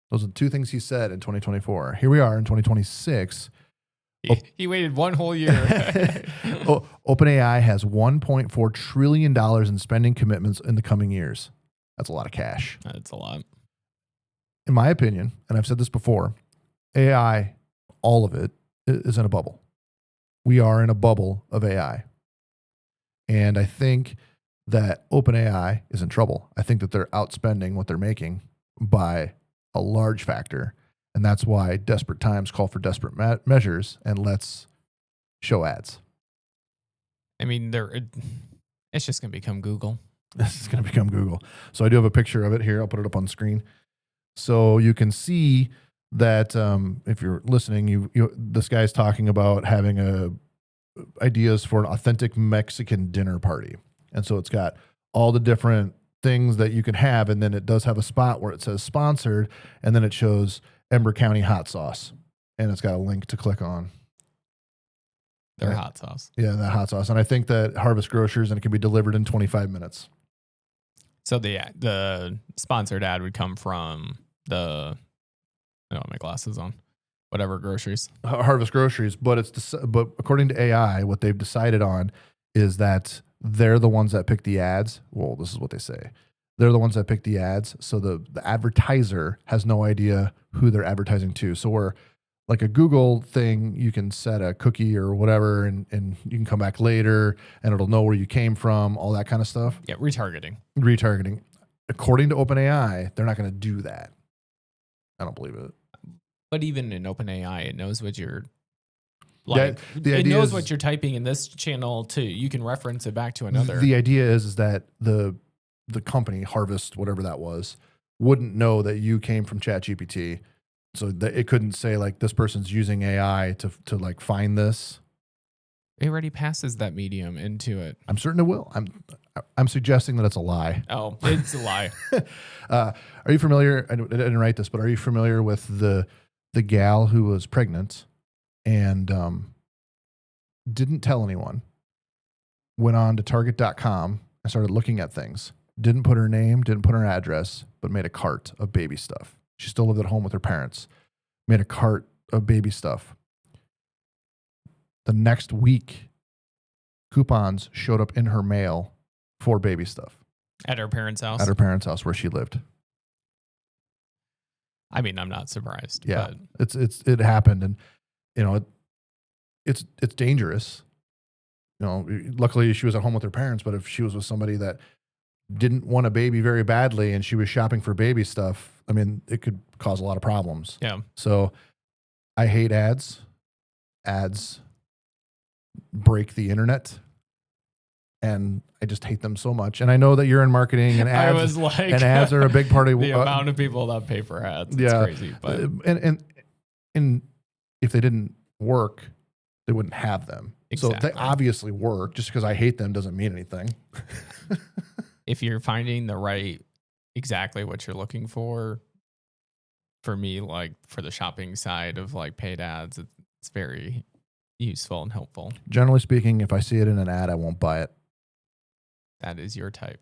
Those are the two things he said in 2024. Here we are in 2026. He waited one whole year. OpenAI has $1.4 trillion in spending commitments in the coming years. That's a lot of cash. That's a lot. In my opinion, and I've said this before, AI, all of it, is in a bubble. We are in a bubble of AI. And I think that OpenAI is in trouble. I think that they're outspending what they're making by a large factor. And that's why desperate times call for desperate measures, and let's show ads. I mean, it's just going to become Google. This is going to become Google. So I do have a picture of it here. I'll put it up on screen. So you can see that if you're listening, this guy's talking about having ideas for an authentic Mexican dinner party. And so it's got all the different things that you can have. And then it does have a spot where it says sponsored, and then it shows Ember County hot sauce, and it's got a link to click on. Their hot sauce. Yeah, that hot sauce. And I think that Harvest Grocers, and it can be delivered in 25 minutes. So the sponsored ad would come from I don't have my glasses on. Whatever groceries. Harvest Groceries, but but according to AI, what they've decided on is that they're the ones that pick the ads. Well, this is what they say. They're the ones that pick the ads. So the advertiser has no idea who they're advertising to. So we're like a Google thing, you can set a cookie or whatever, and you can come back later and it'll know where you came from, all that kind of stuff. Yeah, retargeting. According to OpenAI, they're not going to do that. I don't believe it. But even in OpenAI, it knows what you're like. Yeah, it knows what you're typing in this channel too. You can reference it back to another. The idea is that the company, Harvest, whatever that was, wouldn't know that you came from ChatGPT. So that it couldn't say like this person's using AI to like find this. It already passes that medium into it. I'm certain it will. I'm suggesting that it's a lie. Oh, it's a lie. Are you familiar? I didn't write this, but are you familiar with the gal who was pregnant and didn't tell anyone? Went on to Target.com and started looking at things. Didn't put her name, didn't put her address, but made a cart of baby stuff. She still lived at home with her parents. Made a cart of baby stuff. The next week, coupons showed up in her mail for baby stuff. At her parents' house? At her parents' house where she lived. I mean, I'm not surprised. Yeah, but it happened, and you know, it's dangerous. You know, luckily she was at home with her parents, but if she was with somebody that didn't want a baby very badly and she was shopping for baby stuff, I mean, it could cause a lot of problems. Yeah. So I hate ads. Ads break the internet. And I just hate them so much. And I know that you're in marketing, and ads, I was like, and ads are a big part of the amount of people that pay for ads. It's yeah, crazy. But and if they didn't work, they wouldn't have them. Exactly. So they obviously work. Just because I hate them doesn't mean anything. If you're finding exactly what you're looking for me, like for the shopping side of like paid ads, it's very useful and helpful. Generally speaking, if I see it in an ad, I won't buy it. That is your type.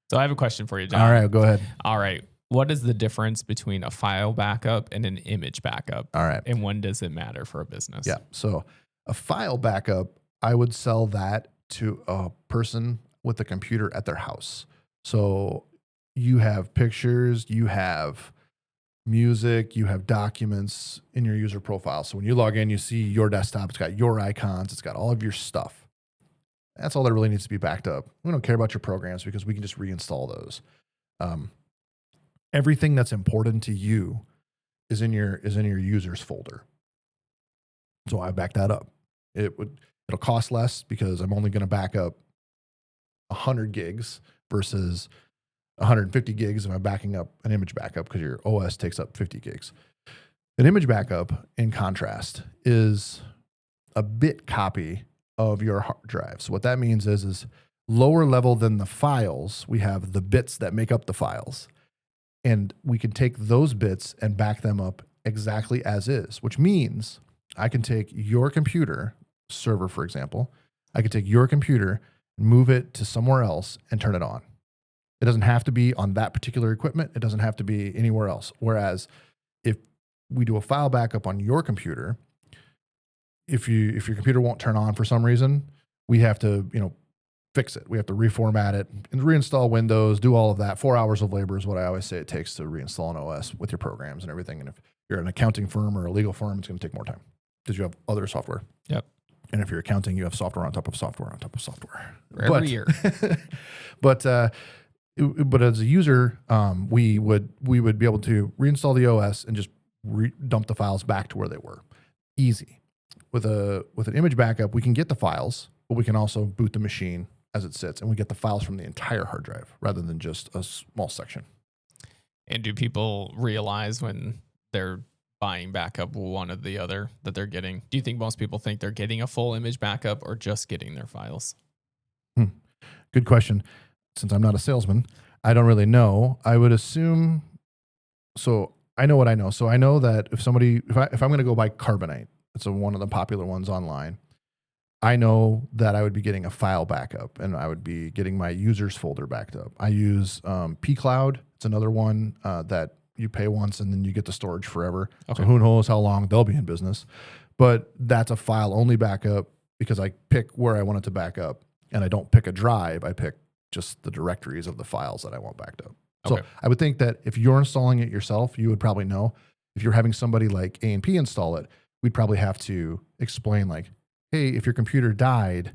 So I have a question for you, John. All right, go ahead. All right. What is the difference between a file backup and an image backup? All right. And when does it matter for a business? Yeah. So a file backup, I would sell that to a person with a computer at their house. So you have pictures, you have music, you have documents in your user profile. So when you log in, you see your desktop, it's got your icons, it's got all of your stuff. That's all that really needs to be backed up. We don't care about your programs because we can just reinstall those. Everything that's important to you is in your users folder. So I back that up. It'll cost less because I'm only going to back up 100 gigs versus 150 gigs if I'm backing up an image backup, because your OS takes up 50 gigs. An image backup, in contrast, is a bit copy of your hard drive. So what that means is lower level than the files, we have the bits that make up the files. And we can take those bits and back them up exactly as is, which means I can take your computer server, for example, I could take your computer, move it to somewhere else and turn it on. It doesn't have to be on that particular equipment. It doesn't have to be anywhere else. Whereas if we do a file backup on your computer, if your computer won't turn on for some reason, we have to, fix it. We have to reformat it and reinstall Windows, do all of that. 4 hours of labor is what I always say it takes to reinstall an OS with your programs and everything. And if you're an accounting firm or a legal firm, it's going to take more time because you have other software. Yep. And if you're accounting, you have software on top of software on top of software. Every year. But as a user, we would be able to reinstall the OS and just dump the files back to where they were. Easy. With an image backup, we can get the files, but we can also boot the machine as it sits, and we get the files from the entire hard drive rather than just a small section. And do people realize when they're buying backup one or the other that they're getting? Do you think most people think they're getting a full image backup or just getting their files? Good question. Since I'm not a salesman, I don't really know. I would assume, so I know what I know. So I know that if I'm going to go buy carbonite, it's one of the popular ones online, I know that I would be getting a file backup and I would be getting my users folder backed up. I use pCloud. It's another one that you pay once and then you get the storage forever. Okay. So who knows how long they'll be in business. But that's a file only backup because I pick where I want it to back up, and I don't pick a drive. I pick just the directories of the files that I want backed up. Okay. So I would think that if you're installing it yourself, you would probably know. If you're having somebody like A&P install it, we'd probably have to explain like, hey, if your computer died,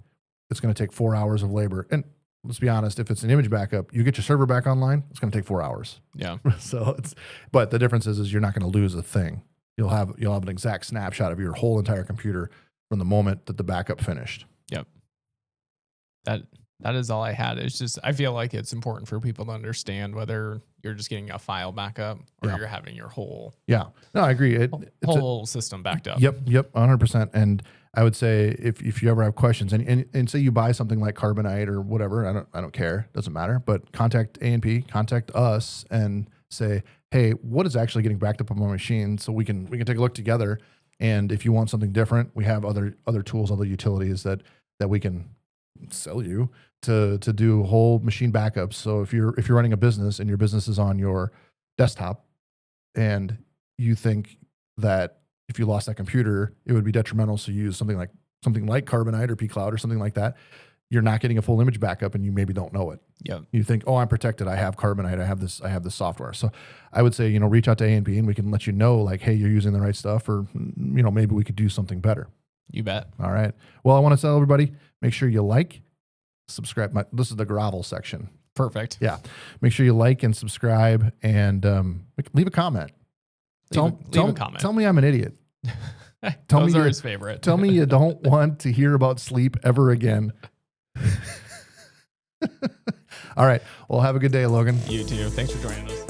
it's going to take 4 hours of labor. And let's be honest, if it's an image backup, you get your server back online, it's going to take 4 hours. Yeah. So but the difference is you're not going to lose a thing. You'll have an exact snapshot of your whole entire computer from the moment that the backup finished. Yep. That is all I had. It's just, I feel like it's important for people to understand whether you're just getting a file backup or you're having your whole No, I agree. Whole system backed up. Yep, 100%. And I would say if you ever have questions and say you buy something like carbonite or whatever, I don't care, doesn't matter. But contact A&P, contact us, and say, hey, what is actually getting backed up on my machine, so we can take a look together. And if you want something different, we have other tools, other utilities that we can sell you to do whole machine backups. So if you're running a business and your business is on your desktop and you think that if you lost that computer, it would be detrimental, so you use something like Carbonite or pCloud or something like that, you're not getting a full image backup and you maybe don't know it. Yeah. You think, oh, I'm protected. I have Carbonite. I have this software. So I would say, reach out to A&P and we can let you know like, hey, you're using the right stuff, or, maybe we could do something better. You bet. All right. Well, I want to tell everybody, make sure you like, subscribe. This is the grovel section. Perfect. Yeah. Make sure you like and subscribe and leave a comment. Leave a comment. Tell me I'm an idiot. Those are his favorite. Tell me you don't want to hear about sleep ever again. All right. Well, have a good day, Logan. You too. Thanks for joining us.